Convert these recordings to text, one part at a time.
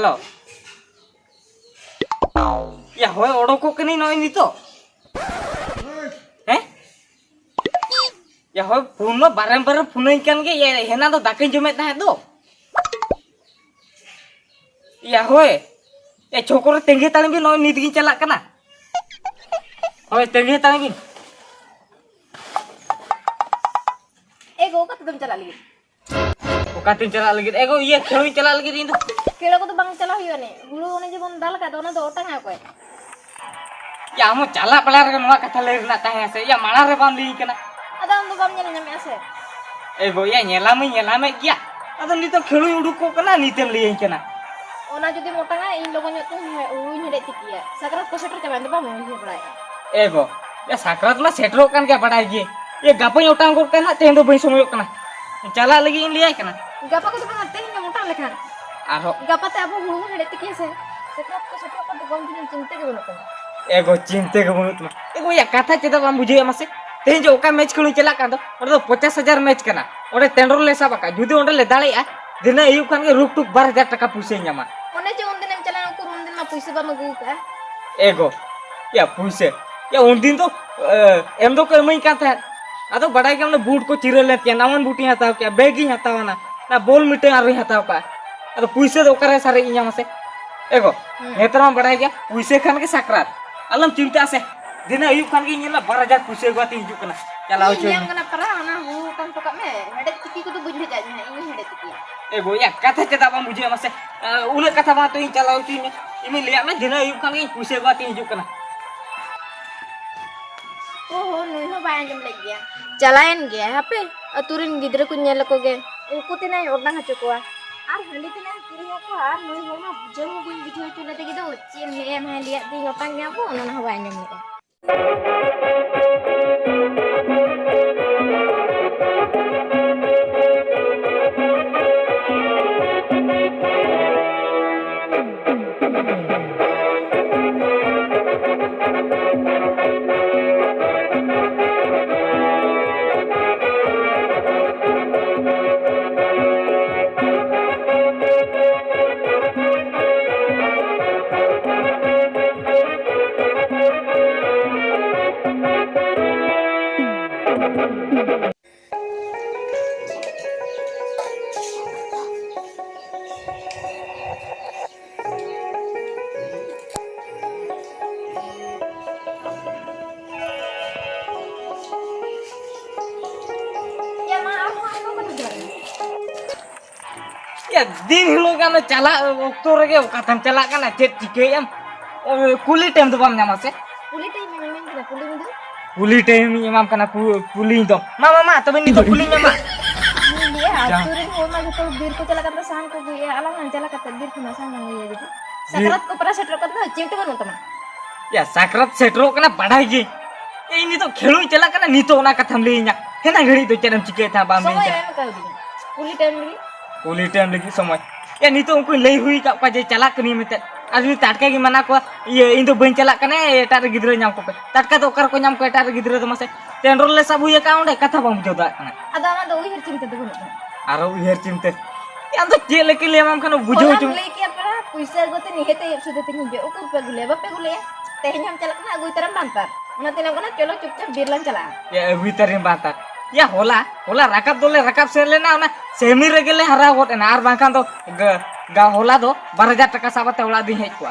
Hello या होय ओडोको कनी नय नितो हैं या होय फोन में बारंबार फोन कन गे ये हेना दो दाकिन जमे ताहे दो या होय ए छोकरो तेंगे ताणी भी नय नित गी चला कना होय तेंगे ताणी भी एगो का तुम चला लगी ओकातिन चला लगी एगो ये खेल चला लगी इन दो केलो को तो बांग चला हुई ने गुरु ओने जेबन दाल का दोना दो ओटंग है कोई या हम चला पला रे नवा कथा ले रना ताहे से या माणा रे बाम ली कना अदा हम तो बाम जने नमे से एगो या नेला में गया अदो नितो खेलु उडुको कना नितेम ली कना ओना जदी मोटंगा इन लोगन तो उई हेडे तिकिया सकरात को सेटर चबा बाम हुई पड़ाय एगो या साकरात में सेटरो कन के पड़ाय गे ये गापई ओटांग को कना तेन दो बई समय कना चला लगी इन लिया कना गापा को तो बांग तेन मोटा लेखान आरो गापा ते अब हुड़ू हेडे तिकिया से सकरात को सेटर को तो गम दिन चिंते के बनो एगो चिंते के बनुत में एगो या कथा चेदा बाम बुझे मासे तेन जो ओका मैच खेलु चला का दो 50,000 मैच कना ओडे टेंडर ले साबका जुदी ओंडे ले दाड़े आ दिन अयुब खान के रुक टुक 12,000 टाका पुसे न्यामा ओने जे उन दिन हम चला को उन दिन में पैसे बाम गु का एगो या पुसे या उन दिन तो एम दो को एमई का था अदो बड़ाई के हमने बूट को चिरे ले के नावन बूटी हताव के बैग ही हतावना ना बॉल मिटे आरो हताव का अदो पुसे दो करे सारे इन्या मासे एगो नेतरा बड़ाई गया पुसे खान के सकरात अलम चिंता से दिन अयुब खान के इन्या 12,000 पुसे गति हिजु कना चलाओ छो yang kena perah na hu kan to kame hede tiki ko to bunyi ja ini hede tiki एगो या कथा चेदा बाम बुझे मासे उले कथा बा तो इन चलाओ छी इमे लिया में दिन अयुब खान के पुसे गति हिजु कना ओहो नुई हो बाय जम लग गया चलायन गया hape aturin gidra ko nyel ko ge uku tinai ordang hacho ko ar handi tinai kiri ko ar नुई हो मा बुझे mo buin video chu na tegi do chin he em ha liat di ngotang nya ko na ho baय jam ko या दिन हिलो गाना चला ओक्तो रगे कथम चला कना चेत चिके एम कुली टाइम तो बाम न्यामा से puli time memang kena puli itu कुली टाइम इमाम कना कुली दो मा तबे नि तो कुली Nyama ini dia aturin ho ma gitu bir ko chala kata sang ko ya alang chala kata bir ko sang nang ya gitu sakrat ko para setter kata Chintu बनो तमा या साकरात सेटरो कना बढ़ाई गे ए नि तो खेलु चला कना नि तो ना कथम ले냐 हेना घड़ी तो चरम चिके था बाम समय में कह दी puli time lagi कुली टाइम लगी समय या नि तो उनको लई हुई का जे चला कनी में आदमी टाटका की मना को ये इन तो बन चला कने एटार गिद्रा नाम को पे टाटका तो ओकर को नाम को एटार गिद्रा तो मसे टेंडर ले सब हुई का ओंडे कथा बम जोदा कना ada ama do uhir चिंता तो बनो आरो उहेर चिंते या तो जे लेके ले माम खानो बुझो छु लेके para puisa gote निहेते सुदे तिन जे उकुर पे गुले बापे गुले tehnya हम चला कना गुई तरम bantar ona तेला कना चलो चुपचाप बिरलन चला या भीतर बाता या होला रकाब दोले रकाब से लेना ना सेमी रे गेले हरा गोटे ना आर बांखान तो गा होला दो 12,000 टाका साबते होला दी हेज को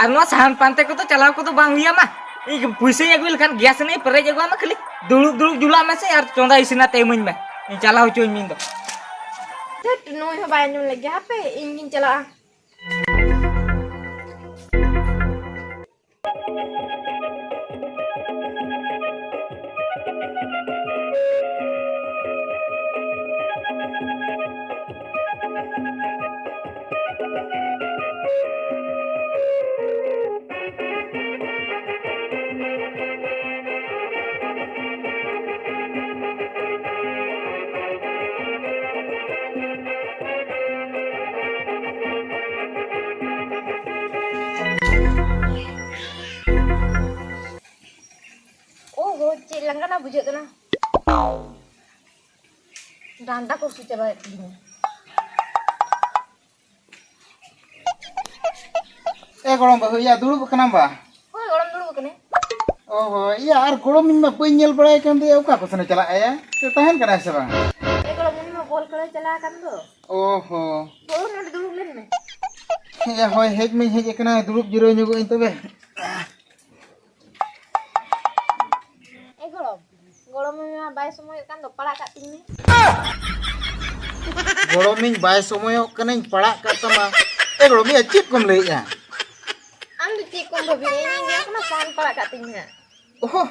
आर नो साहन पानते को तो चलाव को तो बांग हुआ मा ई पुइसे एगुल खान गैस नहीं परे जगवा मा खाली दुलुक जुला में से यार चोंदा इसिना तेमन में ई चलाव चोई मिन दो tet noi ho bayan jom lagi hape ingin cala cik langgan bujuk tu na danda ko su coba ini gorom bahu ya dulu kenam ba? Hoi gorom dulu kene. Oh iya ar gorom ini mah penyel berai kan dia uka aku sana celak ya. Tahan kan asa bang? Gorom ini mah bol kele celakan tuh. Oh Bol nanti dulu len me. ya hoi hej mi hej kena dulu jiro nyugo itu be. Gorom ini mah bay semua kan do pala kat ting ni. Gorom ini bay semuanya kena pala kata mah. Gorom ini chip kum le ya. Am di kum babi ini dia kena pan pala kat ting ni. Oh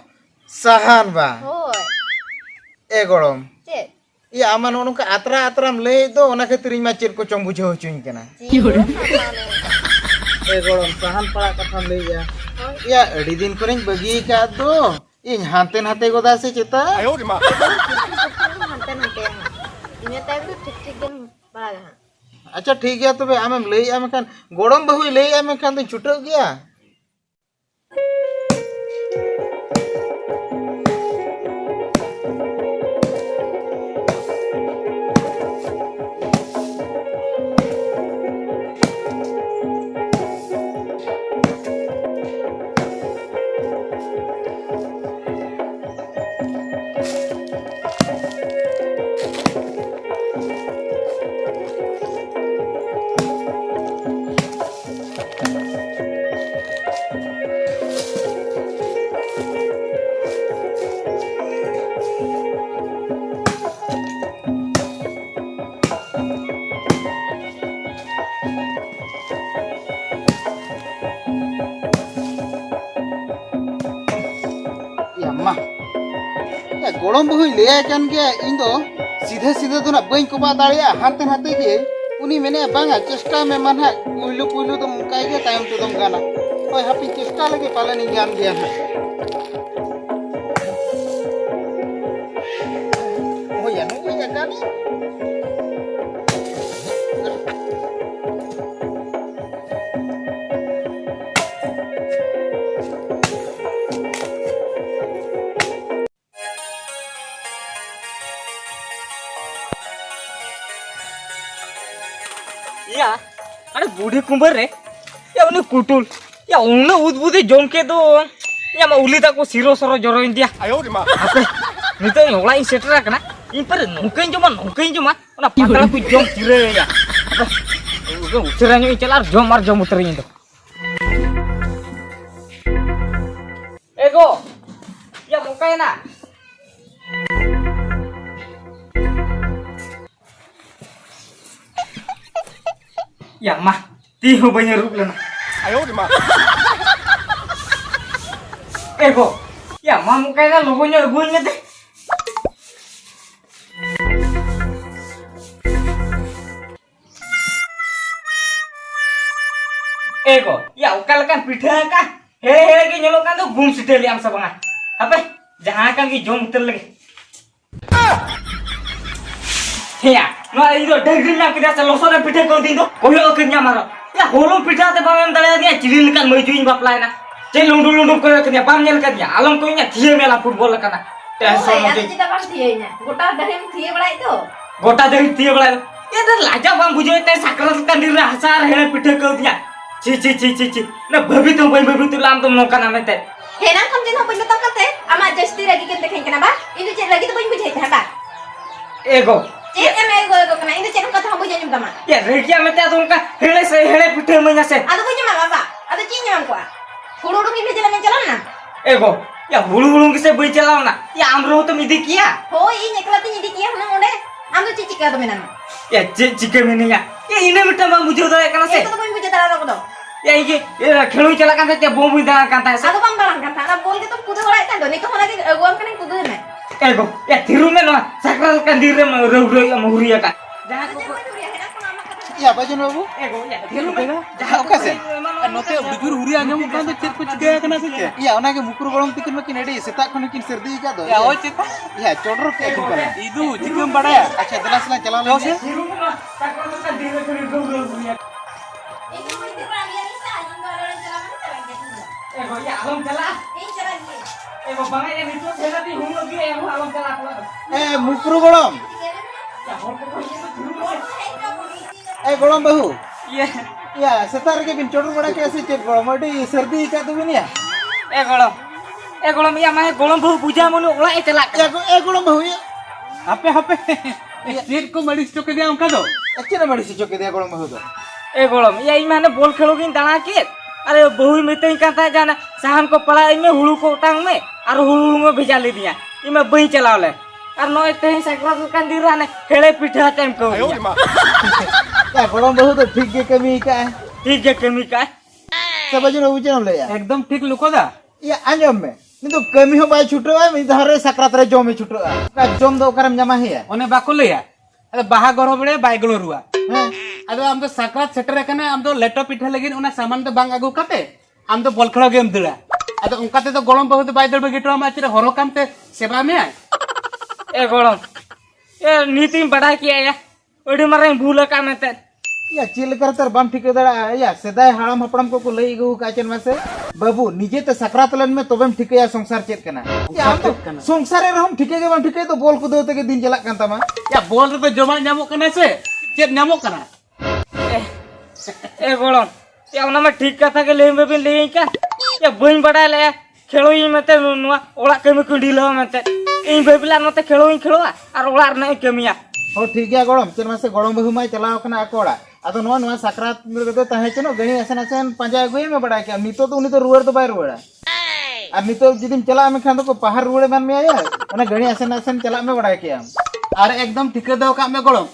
sahan ba. Hoi. Gorom. Cek. Iya aman onu ka atra le do ona khatir ma chir ko chong bujho chuin kana. Gorom sahan pala kata le ya. Ya adi din koreñ bagi ka do. इन हाथे नाते गोदा से चिता Hantai yang. Ini time tu ठीक दिन बड़ा है. अच्छा ठीक है तो आम ले आम खान गोड़म बहु ले आम खान तो छुटो गया अम्मा गोड़म बहु ले कान गया इन दो सीधे सीधे तो ना बई कोबा दाड़िया हाथे हाथे गे उनी मेने बांगा चेष्टा में मन है पुइलु पुइलु तो मुकाई गे टाइम तो दम गाना ओए हापी चेष्टा लगे पालन ज्ञान गया है ओ या नो या गानी या अरे बूढ़ी कुंबर रे या उन्हें कुटुल या उन्हें उद्बुद्धि जोम के दो या मैं उली तक को सिरो सरो जरो इंडिया आयो रे मां अबे नितो योला इन सेटर रखना इन पर नुकइन जोमा ना पातला को जोम चिरे या अबे उचरा न्यू चला जोम मार जोम उतर इन दो एगो या मुकाय ना या मा ती हो बने रूप लेना आयो रे मा एगो या मा मुकाय ना लोगोnya गुन में दे एगो या उकल kan पिठा का हे के nyelo kan तो गुम सिटे लियाम सब बंगा apa जहां kan की जोम उतर लगे या नो इदो डगरी ना किदा से लोसो रे पिठा को दिन दो कोयो कन्या मारो या होलो पिठा ते बाम दले दिया चिरिल kan मजुइन बापलाय ना चे लुंडु लुंडु को कन्या बाम नेल कन्या आलम को nya थिए मेला फुटबॉल kana टेंशन मजे चिता बाम थिए nya गोटा दहेम थिए बड़ाई तो गोटा दही थिए बड़ाई ये तो लाजा बाम बुझो ते साकरत का दिन हजार है पिठा को दिया ची ना भभी तो लाम तुम नौका ना में ते हेना कम दिन हो पहिले तो कते आमा जस्ती रगी के देखें केना बा इनु चे रगी तो बइन बुझाई था बा एगो चे एम एगो एगो कना इनु चे कथा बुझाई निम तमा ये रेकिया में ते तुमका हेले से हेले पिठे में से आदो बुझ मा बाबा आदो ची न्याम को हुड़ुड़ु की भेजला में चलन ना एगो या हुड़ुड़ु की से बई चलाओ ना या आमरो तो मिदी किया हो ई निकला ती निदी किया हम ओडे आम तो चिचिका तो मेना या चिके में नहीं ये इने मिटा में बुझो दे कना से तो बइन बुझे तारा को दो या ये खेलु चला कांते ते बम बुई दाना कांता है आदो बम दारन का ना बोल के तो कुदे बड़ाई ता दोनी तो होना के अगुम कने कुदे में एगो या थिरु में ना साकरल कंदीर रे रौ या मुहुरिया का जहां को या बजन बाबू एगो या थिरु में जहां ओका से नोते बिजुर हुरी आंजम कान तो चेत कुछ गया कना से या ओना के मुकुर गरम तिकिन में किनेडी सेता खन किन सर्दी का दो या ओ चेता या चोडर के किन करा इदु चिकम बड़ाया अच्छा दलासला चला लो से थिरु में साकरल कंदीर रे रौ या एगो या आलम चला एगो बंगाई ने नितो सेना ती हुम लगी एगो आलम चला पड़ा ए मुकुर गरम या होर को थिरु में ए गरम बहु ये या सेतार के बिन चोटर बड़ा कैसे चेक गोड़म अड़ी सर्दी का तो बिन या ए गोलम या माने गोलम बहु पूजा मन ओला ए चला ए गोड़म बहु या hape hape चेक को मड़ी चोके दिया उनका दो अच्छे ना बड़ी से चोके दिया गोड़म बहु तो ए गोलम या ई माने बॉल खेलोगिन दाना के अरे बहु मितई काता जाना साहन को पड़ा में हुड़ू को उटांग में और हुड़ू में भेजा ले दिया ई में बई चलावले और नय तेही साकरा कान दी रहने खेले पिठा टाइम को या गोड़म बहु तो ठीक के कमी का है ठीक है कमी का सब जन उजन ले या एकदम ठीक लुको दा या आंजम में नितो कमी हो बाय छुटो है मी धारे सकरात रे जम छुटो का जम दो करम जमा है ओने बाको लेया अरे बाहा गरो बड़े बाइगलो रुआ हां अदो आम तो साकरात सेटर कने आम तो लेटो पिठा लगिन ओना सामान तो बांग आगु काते आम तो बॉल खेलो गेम दड़ा अदो उनका ते तो गोलम बहुत बाय दड़ बगिटो मा चिरे हरो काम ते सेवा में ए गोलम ए नीति बड़ा किया या ओडी मारे भूल का में ते या चिल कर तर बम ठीक दड़ा या सदाय हाड़म हपड़म को लई गु काचन में से बाबू निजे ते सकरात लन में तोबेम ठीक या संसार चेत कना या तो संसार रे हम ठीक के बम ठीक तो बोल को दो ते दिन चला कान तमा या बॉल रे तो जमा नामो कने से चेत नामो कना ए गोलम या उना में ठीक कथा के ले में भी ले का या बइन बड़ा ले खेलो ई मते नुआ ओला कमी कुंडी लो मते इन बेबला मते खेलो और ओला नहीं कमिया हो ठीक है गोड़म चेन में से गोड़म बहु माय चलाव कना अकोड़ा अतो नो नो सकरात रे तो तहे चनो गणी असन असन पंजा गुई में बड़ा के नितो तो उनी तो रुवर तो बाय रुवड़ा और नितो जिदिन चला में खान तो को पहाड़ रुवड़े मन में आया ओना गणी असन असन चला में बड़ा के और एकदम ठीक दो का में गोलम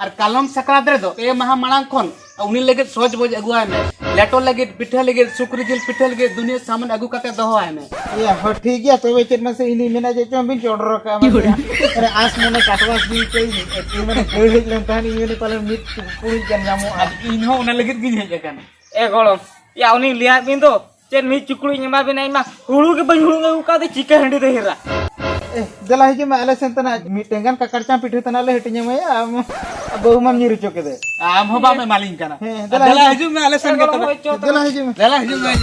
और कालम सकरात रे दो ए महा मांग खोन उनी लगे सोच बोझ अगुआ में लेटो लगे पिठा लगे सुकरी जिल पिठा लगे दुनिया सामान अगु काते दहो है में या हो ठीक है तो वे चेन में से इनी मेना जे चो बिन चोडरो का अरे आस मने काटवास भी कई ए मने गेड़ लेन तानी इने पाले मिट पुरी जन जामो अब इनहो उना लगे गिन हे जकन ए गोलम या उनी लिया बिन दो चेन मी चुकड़ी नमा बिन आई मा हुड़ू के बन हुड़ू का दे चिका हंडी दे हिरा ए दला हिजे में आले सेंतना मिटेंगन का करचा पिठे तना ले हटिnya में am बहु मम निरु चोके दे आम हो बा में मालिन कना हे दला हजू में आले सन के दला हिजे में दला हजू में